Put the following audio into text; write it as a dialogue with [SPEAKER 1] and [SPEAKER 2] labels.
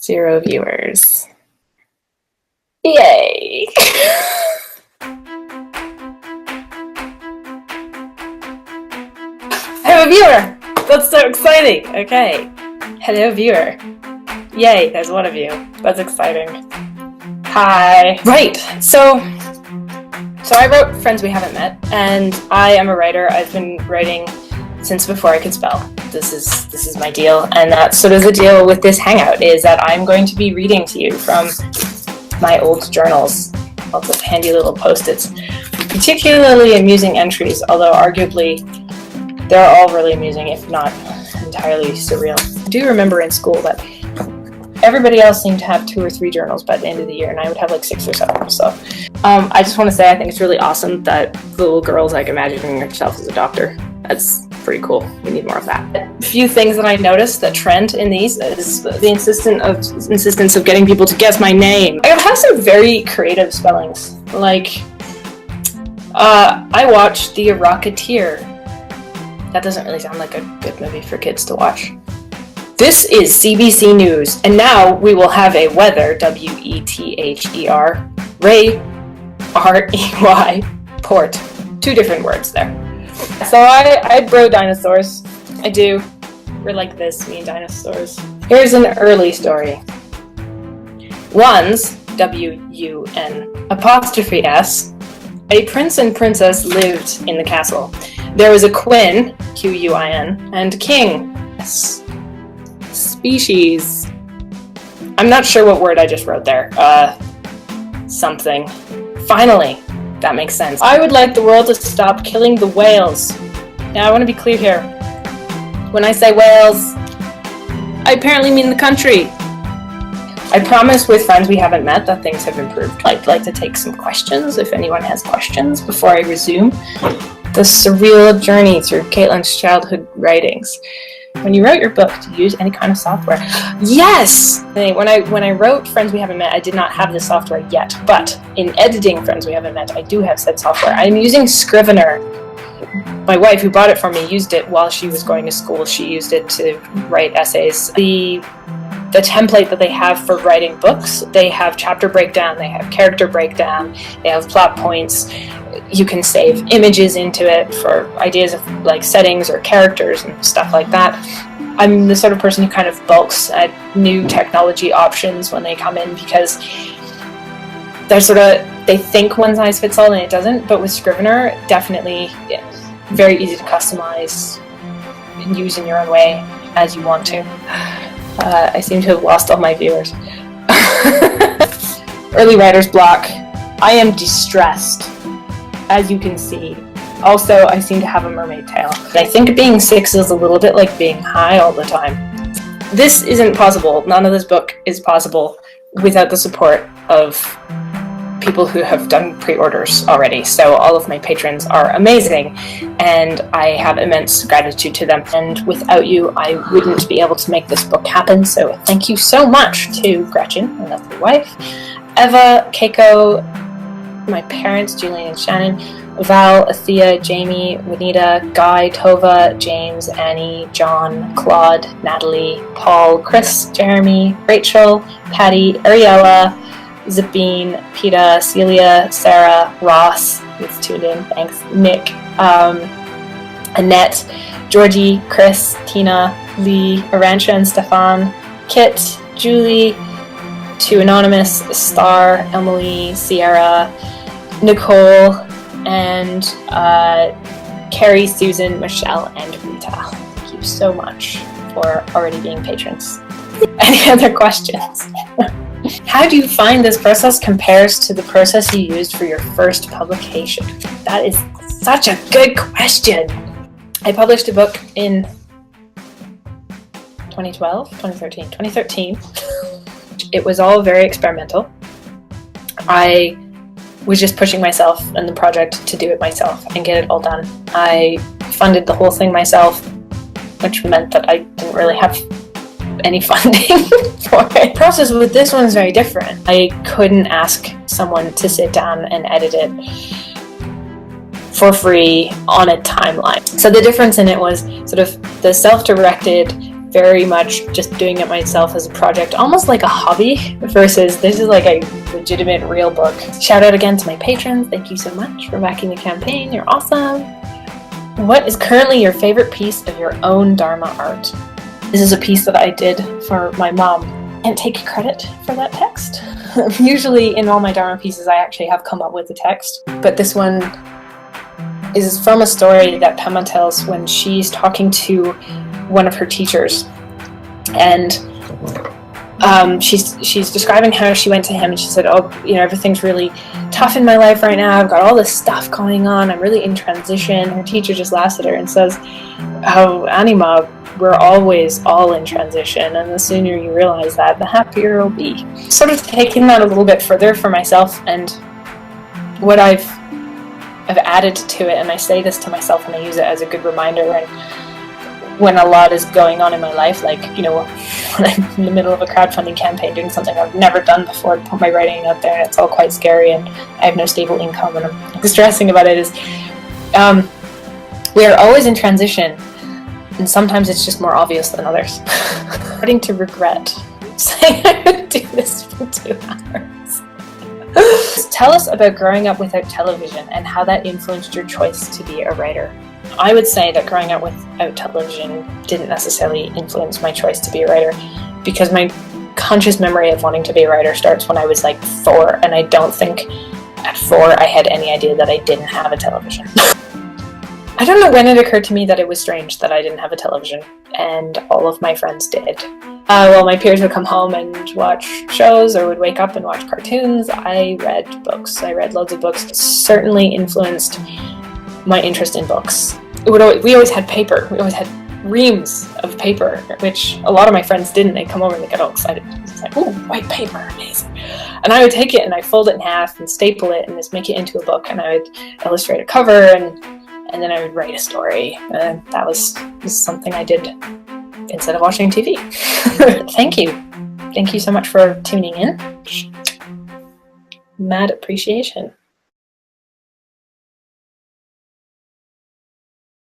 [SPEAKER 1] 0 viewers. Yay! I have a viewer! That's so exciting! Okay. Hello, viewer. Yay, there's one of you. That's exciting. Hi. Right, so I wrote Friends We Haven't Met, and I am a writer. I've been writing since before I could spell. This is my deal, and that's sort of the deal with this hangout, is that I'm going to be reading to you from my old journals, lots of handy little post-its, particularly amusing entries, although arguably they're all really amusing, if not entirely surreal. I do remember in school that everybody else seemed to have 2 or 3 journals by the end of the year, and I would have like 6 or 7. So I just want to say I think it's really awesome that little girls like imagining herself as a doctor. That's pretty cool. We need more of that. A few things that I noticed that trend in these is the insistence of getting people to guess my name. I have some very creative spellings. Like, I watched The Rocketeer. That doesn't really sound like a good movie for kids to watch. This is CBC News, and now we will have a weather, W-E-T-H-E-R, Ray, R-E-Y, port. 2 different words there. So I bro dinosaurs. I do. We're like this, me and dinosaurs. Here's an early story. Once, W-U-N, apostrophe S, a prince and princess lived in the castle. There was a queen, Q-U-I-N, and king, S. Species. I'm not sure what word I just wrote there. Something. Finally. That makes sense. I would like the world to stop killing the whales. Now, I want to be clear here. When I say whales, I apparently mean the country. I promise with Friends We Haven't Met that things have improved. I'd like to take some questions, if anyone has questions, before I resume the surreal journey through Caitlin's childhood writings. When you wrote your book, did you use any kind of software? Yes! When I wrote Friends We Haven't Met, I did not have the software yet, but in editing Friends We Haven't Met, I do have said software. I'm using Scrivener. My wife, who bought it for me, used it while she was going to school. She used it to write essays. The template that they have for writing books, they have chapter breakdown, they have character breakdown, they have plot points. You can save images into it for ideas of like settings or characters and stuff like that. I'm the sort of person who kind of balks at new technology options when they come in, because they think one size fits all and it doesn't, but with Scrivener, definitely very easy to customize and use in your own way as you want to. I seem to have lost all my viewers. Early writer's block. I am distressed, as you can see. Also, I seem to have a mermaid tail. I think being 6 is a little bit like being high all the time. This isn't possible. None of this book is possible without the support of people who have done pre-orders already. So all of my patrons are amazing, and I have immense gratitude to them. And without you, I wouldn't be able to make this book happen. So thank you so much to Gretchen, my lovely wife, Eva, Keiko, my parents, Julian and Shannon, Val, Athea, Jamie, Juanita, Guy, Tova, James, Annie, John, Claude, Natalie, Paul, Chris, Jeremy, Rachel, Patty, Ariella, Zabine, Peta, Celia, Sarah, Ross, who's tuned in, thanks, Nick, Annette, Georgie, Chris, Tina, Lee, Arancha and Stefan, Kit, Julie, to Anonymous, Star, Emily, Sierra, Nicole, and Carrie, Susan, Michelle, and Rita. Thank you so much for already being patrons. Any other questions? How do you find this process compares to the process you used for your first publication? That is such a good question. I published a book in 2013. It was all very experimental. I was just pushing myself and the project to do it myself and get it all done. I funded the whole thing myself, which meant that I didn't really have any funding for it. The process with this one is very different. I couldn't ask someone to sit down and edit it for free on a timeline. So the difference in it was sort of the self-directed very much just doing it myself as a project, almost like a hobby, versus this is like a legitimate real book. Shout out again to my patrons. Thank you so much for backing the campaign. You're awesome. What is currently your favorite piece of your own Dharma art? This is a piece that I did for my mom. I can't take credit for that text. Usually in all my Dharma pieces I actually have come up with the text, but this one is from a story that Pema tells when she's talking to one of her teachers, and she's describing how she went to him and she said, oh, everything's really tough in my life right now, I've got all this stuff going on, I'm really in transition. Her teacher just laughs at her and says, oh, Anima, we're always all in transition, and the sooner you realize that, the happier you'll be. Sort of taking that a little bit further for myself, and what I've added to it, and I say this to myself and I use it as a good reminder when a lot is going on in my life, like, when I'm in the middle of a crowdfunding campaign doing something I've never done before to put my writing out there, and it's all quite scary, and I have no stable income, and I'm stressing about it, is we are always in transition, and sometimes it's just more obvious than others. Starting to regret saying I would do this for 2 hours. Tell us about growing up without television and how that influenced your choice to be a writer. I would say that growing up without television didn't necessarily influence my choice to be a writer, because my conscious memory of wanting to be a writer starts when I was like 4, and I don't think at 4 I had any idea that I didn't have a television. I don't know when it occurred to me that it was strange that I didn't have a television, and all of my friends did. Well, my peers would come home and watch shows or would wake up and watch cartoons. I read books. I read loads of books. It certainly influenced my interest in books. We always had paper. We always had reams of paper, which a lot of my friends didn't. They'd come over and they'd get all excited. It's like, ooh, white paper, amazing. And I would take it and I'd fold it in half and staple it and just make it into a book, and I would illustrate a cover and then I would write a story. And that was something I did instead of watching TV. Thank you. Thank you so much for tuning in. Mad appreciation.